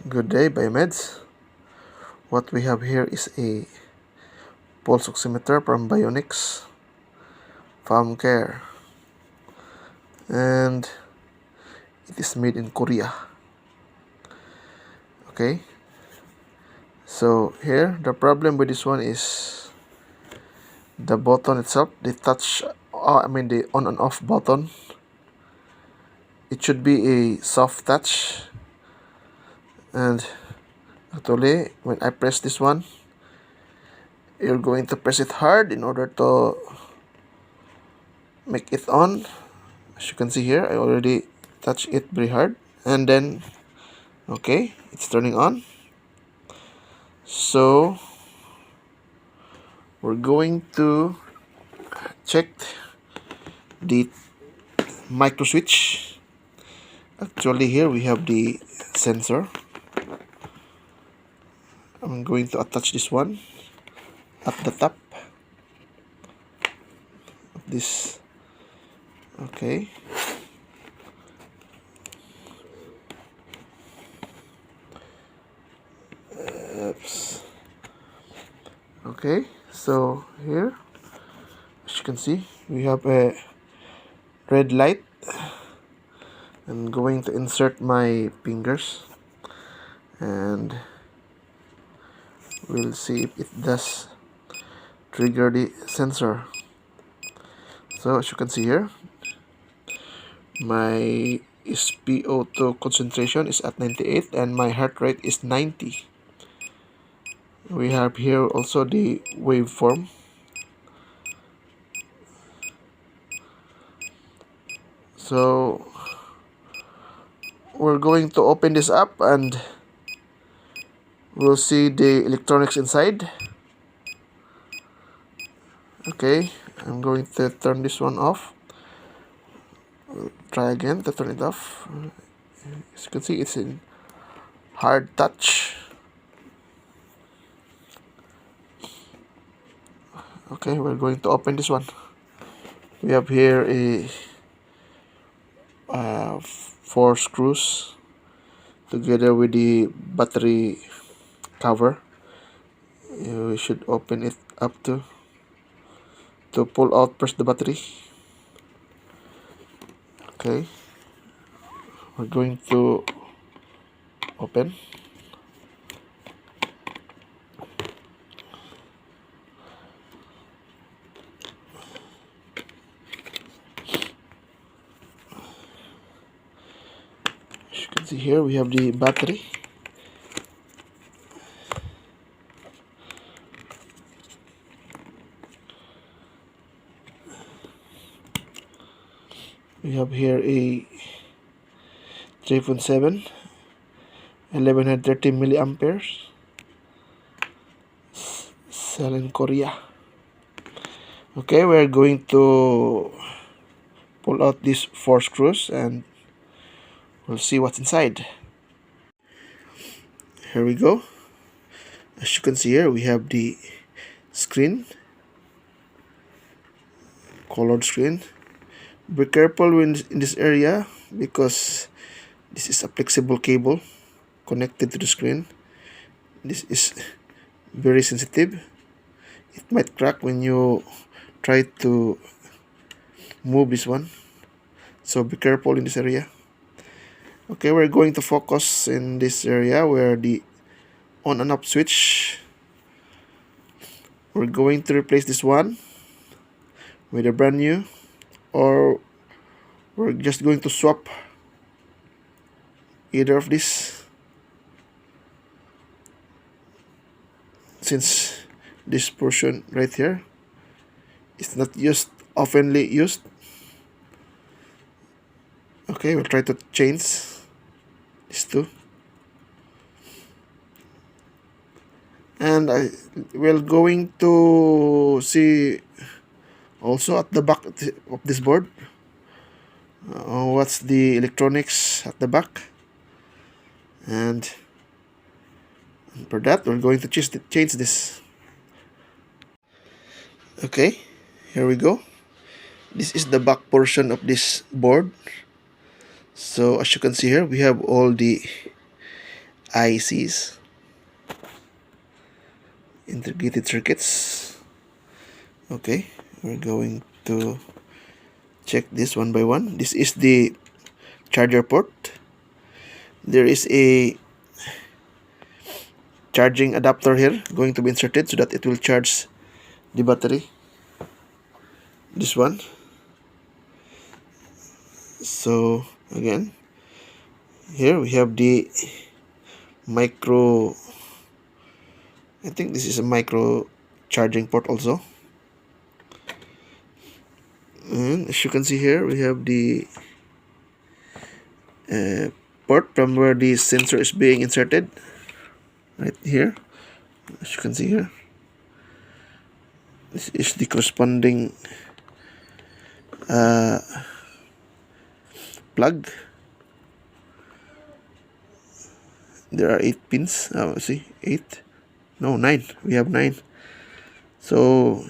Good day, Biomeds. What we have here is a pulse oximeter from Bionics Farm Care, and it is made in Korea. Okay, so here the problem with this one is the button itself, the touch, the on and off button. It should be a soft touch, and actually when I press this one, you're going to press it hard in order to make it on. As you can see here, I already touched it very hard, and then okay, it's turning on. So we're going to check the micro switch. Actually here we have the sensor. I'm going to attach this one at the top of this. Okay, oops. Okay, so here as you can see we have a red light. I'm going to insert my fingers and we'll see if it does trigger the sensor. So as you can see here, my SpO2 concentration is at 98 and my heart rate is 90. We have here also the waveform. So we're going to open this up and we'll see the electronics inside. Okay, I'm going to turn this one off. We'll try again to turn it off. As you can see, it's in hard touch. Okay, we're going to open this one. We have here a 4 screws together with the battery cover. We should open it up to pull out first the battery. Okay, we're going to open. As you can see here, we have the battery. We have here a 3.7 1130 milliamperes, cell in Korea. Okay, we're going to pull out these 4 screws and we'll see what's inside. Here we go. As you can see here, we have the screen, colored screen. Be careful in this area because this is a flexible cable connected to the screen. This is very sensitive. It might crack when you try to move this one, so be careful in this area. Okay, we're going to focus in this area where the on and off switch. We're going to replace this one with a brand new, or we're just going to swap either of these, since this portion right here is not oftenly used. Okay, we'll try to change these two, and we're going to see also at the back of this board what's the electronics at the back, and for that we're going to change this. Okay, here we go. This is the back portion of this board. So as you can see here, we have all the ICs, integrated circuits. Okay, we're going to check this one by one. This is the charger port. There is a charging adapter here going to be inserted so that it will charge the battery. This one. So again, here we have the micro, I think this is a micro charging port also. And as you can see here, we have the port from where the sensor is being inserted, right here. As you can see here, this is the corresponding plug. There are 8 pins. See, 8, no, 9. We have 9. So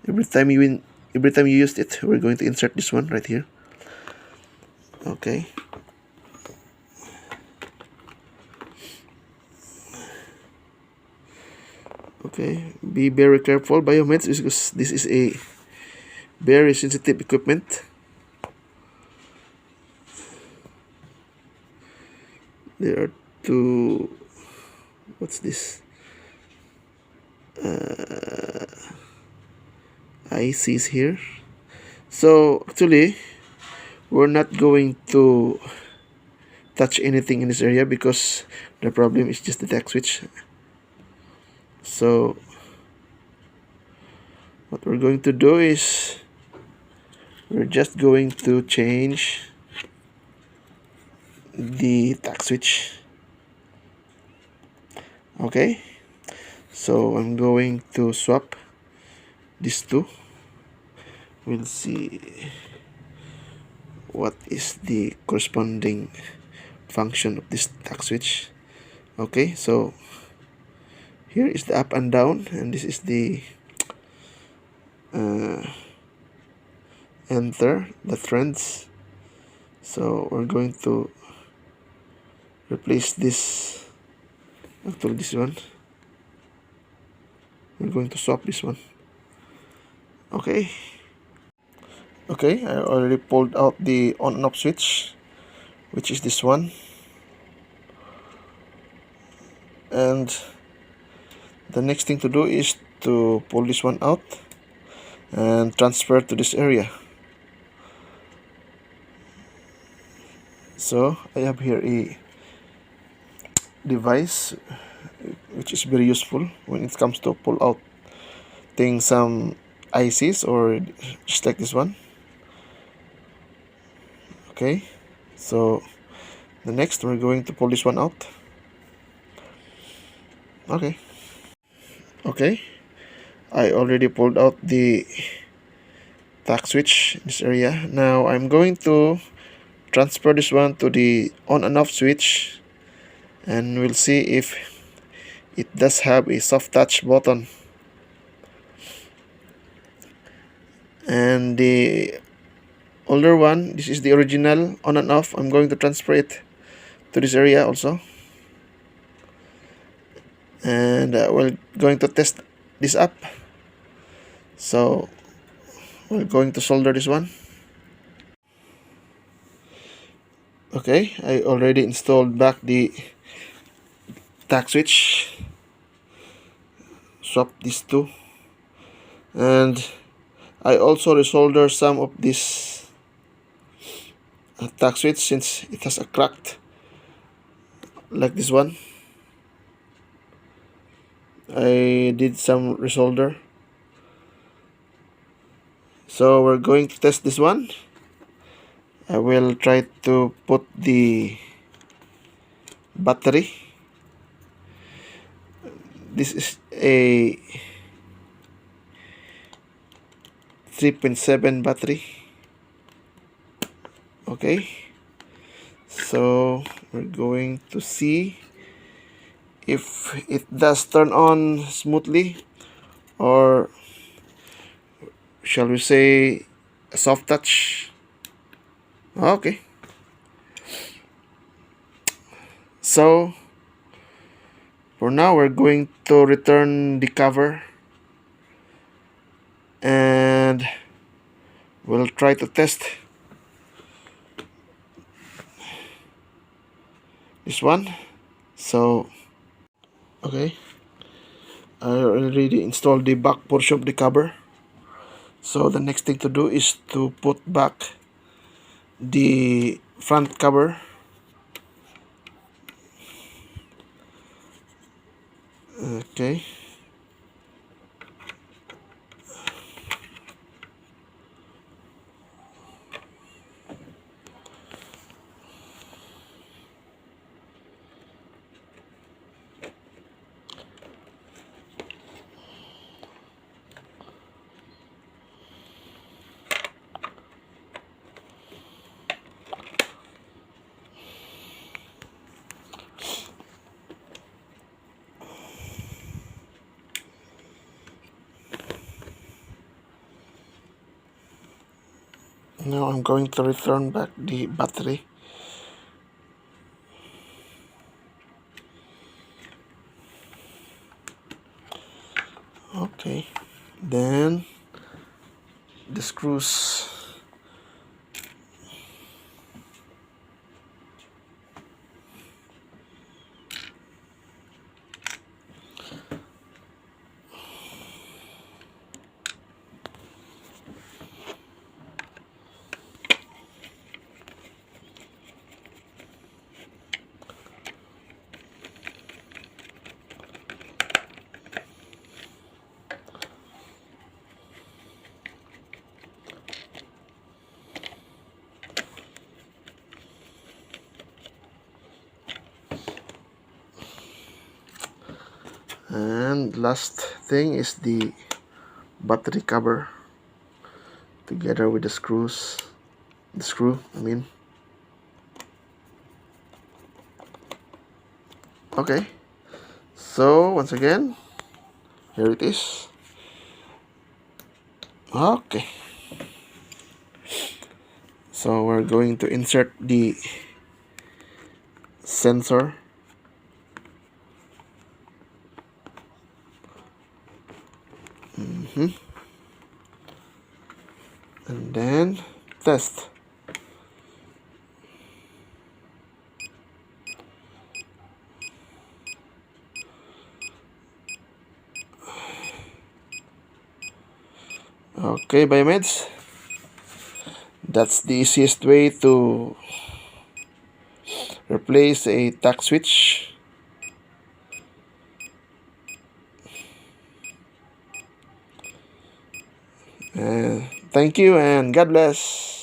every time you use it, we're going to insert this one right here. Okay. Okay, be very careful, Bionics, because this is a very sensitive equipment. There are two, what's this? ICs here. So actually, we're not going to touch anything in this area because the problem is just the tech switch. So what we're going to do is we're just going to change the tach switch. Okay, so I'm going to swap these two. We'll see what is the corresponding function of this tach switch. Okay, so here is the up and down, and this is the enter the trends. So we're going to replace this, actually this one, we're going to swap this one. Okay, I already pulled out the on and off switch, which is this one, and the next thing to do is to pull this one out and transfer to this area. So I have here a device which is very useful when it comes to pull out some ICs, or just like this one. Okay, so the next we're going to pull this one out. Okay, I already pulled out the tach switch in this area. Now I'm going to transfer this one to the on and off switch, and we'll see if it does have a soft touch button. And the older one, this is the original on and off, I'm going to transfer it to this area also, and we're going to test this up. So we're going to solder this one. Okay, I already installed back the tach switch, swap these two, and I also resolder some of this tach switch since it has a cracked like this one. I did some resolder. So we're going to test this one. I will try to put the battery. This is a 3.7 battery. Okay, so we're going to see if it does turn on smoothly, or shall we say a soft touch. Okay, so For now, we're going to return the cover and we'll try to test this one. So, okay, I already installed the back portion of the cover. So the next thing to do is to put back the front cover. Okay. Now I'm going to return back the battery. Okay, then the screws. And last thing is the battery cover together with the screw, I mean. Okay, so once again, here it is. Okay, so we're going to insert the sensor. And then test. Okay, Biomeds, that's the easiest way to replace a tack switch. Thank you and God bless.